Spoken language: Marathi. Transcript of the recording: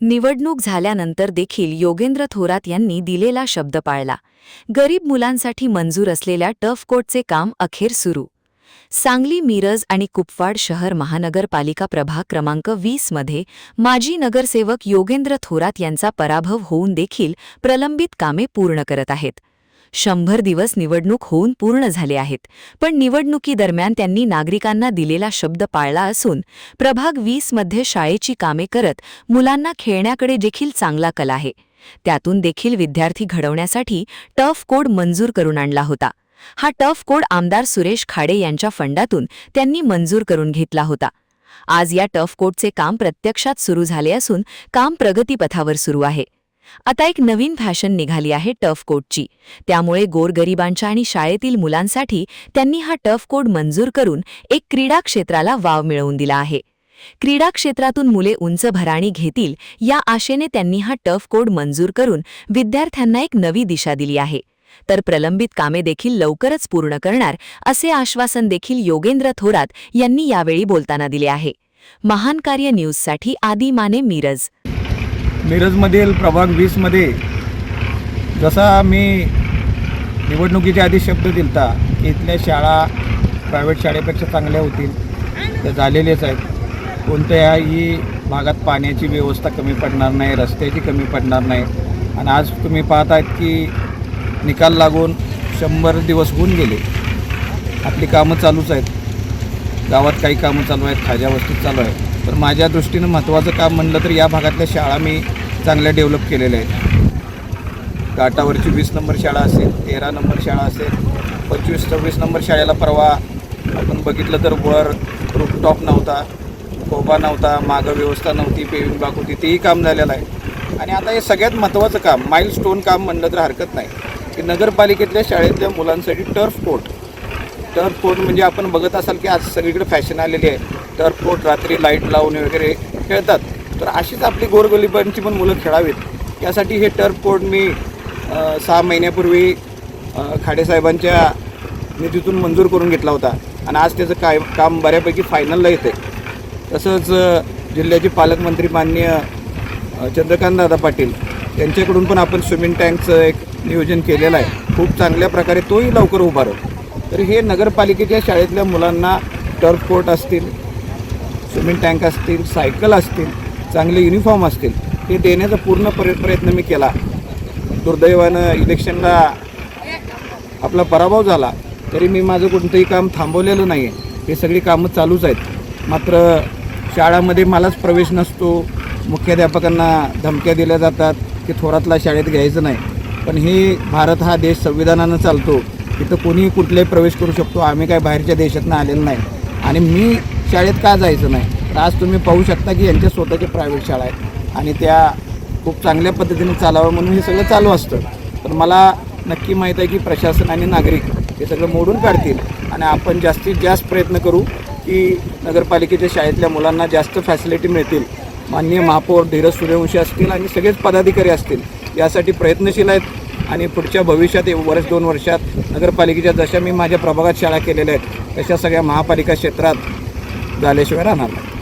निवडणूक झाल्यानंतर देखील योगेंद्र थोरात यांनी दिलेला शब्द पाळला. गरीब मुलांसाठी मंजूर असलेल्या टफ कोर्टचे काम अखेर सुरू. सांगली, मिरज आणि कुपवाड शहर महानगरपालिका प्रभाग क्रमांक 20 मध्ये माजी नगरसेवक योगेंद्र थोरात यांचा पराभव होऊन देखील प्रलंबित कामे पूर्ण करत आहेत. 100 दिवस निवडणूक होऊन पूर्ण झाले आहेत, पण निवडणुकीदरम्यान त्यांनी नागरिकांना दिलेला शब्द पाळला असून प्रभाग 20 मध्ये शाळेची कामे करत मुलांना खेळण्याकडे देखील चांगला कल आहे. त्यातून देखील विद्यार्थी घडवण्यासाठी टफ कोड मंजूर करून आणला होता. हा टफ कोड आमदार सुरेश खाडे यांच्या फंडातून त्यांनी मंजूर करून घेतला होता. आज या टफ कोडचे काम प्रत्यक्षात सुरू झाले असून काम प्रगतीपथावर सुरू आहे. आता एक नवीन फॅशन निघाली आहे टफ कोडची. त्यामुळे गोरगरिबांच्या आणि शाळेतील मुलांसाठी त्यांनी हा टफ कोड मंजूर करून एक क्रीडा क्षेत्राला वाव मिळवून दिला आहे. क्रीडा क्षेत्रातून मुले उंच भराणी घेतील या आशेने त्यांनी हा टफ कोड मंजूर करून विद्यार्थ्यांना एक नवी दिशा दिली आहे. तर प्रलंबित कामे देखील लवकरच पूर्ण करणार असे आश्वासन देखील योगेंद्र थोरात यांनी यावेळी बोलताना दिले आहे. महान कार्य न्यूजसाठी आदी माने, मिरज. मिरजमधील प्रभाग 20मध्ये जसा मी निवडणुकीच्या आधी शब्द दिलता की इथल्या शाळा प्रायव्हेट शाळेपेक्षा चांगल्या होतील, त्या झालेलेच आहेत. कोणत्याही भागात पाण्याची व्यवस्था कमी पडणार नाही, रस्त्याची कमी पडणार नाही. आणि आज तुम्ही पाहत आहेत की निकाल लागून 100 दिवस होऊन गेले. आपली कामं चालूच आहेत. गावात काही कामं चालू आहेत, खाज्या वस्तीत चालू आहे. तर माझ्या दृष्टीनं महत्त्वाचं काम म्हणलं तर या भागातल्या शाळा मी चांगल्या डेव्हलप केलेल्या आहेत. घाटावरची 20 नंबर शाळा असेल, 13 नंबर शाळा असेल, 25-26 नंबर शाळेला परवा आपण बघितलं तर वर रूफटॉप नव्हता, कोबा नव्हता, मागं व्यवस्था नव्हती, पेविंग बाक होती, तेही काम झालेलं आहे. आणि आता हे सगळ्यात महत्त्वाचं काम, माइलस्टोन काम म्हणलं तर हरकत नाही की नगरपालिकेतल्या शाळेतल्या मुलांसाठी टर्फ कोर्ट म्हणजे आपण बघत असाल की आज सगळीकडे फॅशन आलेली आहे. टर्फ कोर्ट रात्री लाईट लावून वगैरे खेळतात. तर अशीच आपली गोरगरिबांची पण मुलं खेळावीत, यासाठी हे टर्फ कोर्ट मी 6 महिन्यापूर्वी खाडेसाहेबांच्या निधीतून मंजूर करून घेतला होता. आणि आज त्याचं काम बऱ्यापैकी फायनलला येते. तसंच जिल्ह्याचे पालकमंत्री माननीय चंद्रकांतदादा पाटील यांच्याकडून पण आपण स्विमिंग टँकचं एक नियोजन केलेलं आहे. खूप चांगल्या प्रकारे तोही लवकर उभारेल. तर हे नगरपालिकेच्या शाळेतल्या मुलांना टर्फ कोर्ट असतील, स्विमिंग टँक असतील, सायकल असतील, चांगले युनिफॉर्म असतील, हे देण्याचा पूर्ण प्रयत्न मी केला. दुर्दैवानं इलेक्शनला आपला पराभव झाला, तरी मी माझं कोणतंही काम थांबवलेलं नाही आहे. हे सगळी कामं चालूच आहेत. मात्र शाळामध्ये मलाच प्रवेश नसतो. मुख्याध्यापकांना धमक्या दिल्या जातात की थोरातला शाळेत घ्यायचं नाही. पण हे भारत हा देश संविधानानं चालतो. इथं कोणीही कुठलाही प्रवेश करू शकतो. आम्ही काय बाहेरच्या देशातनं आलेलं नाही. आणि मी शाळेत का जायचं नाही? तर आज तुम्ही पाहू शकता की यांच्या स्वतःच्या प्रायव्हेट शाळा आहेत आणि त्या खूप चांगल्या पद्धतीने चालावं म्हणून हे सगळं चालू असतं. तर मला नक्की माहीत आहे की प्रशासन आणि नागरिक हे सगळं मोडून काढतील आणि आपण जास्तीत जास्त प्रयत्न करू की नगरपालिकेच्या शाळेतल्या मुलांना जास्त फॅसिलिटी मिळतील. माननीय महापौर धीरज सूर्यवंशी असतील आणि सगळेच पदाधिकारी असतील, यासाठी प्रयत्नशील आहेत. आणि पुढच्या भविष्यात 1-2 वर्षात नगरपालिकेच्या जशा मी माझ्या प्रभागात शाळा केलेल्या आहेत तशा सगळ्या महापालिका क्षेत्रात झाल्याशिवाय राहणार नाही.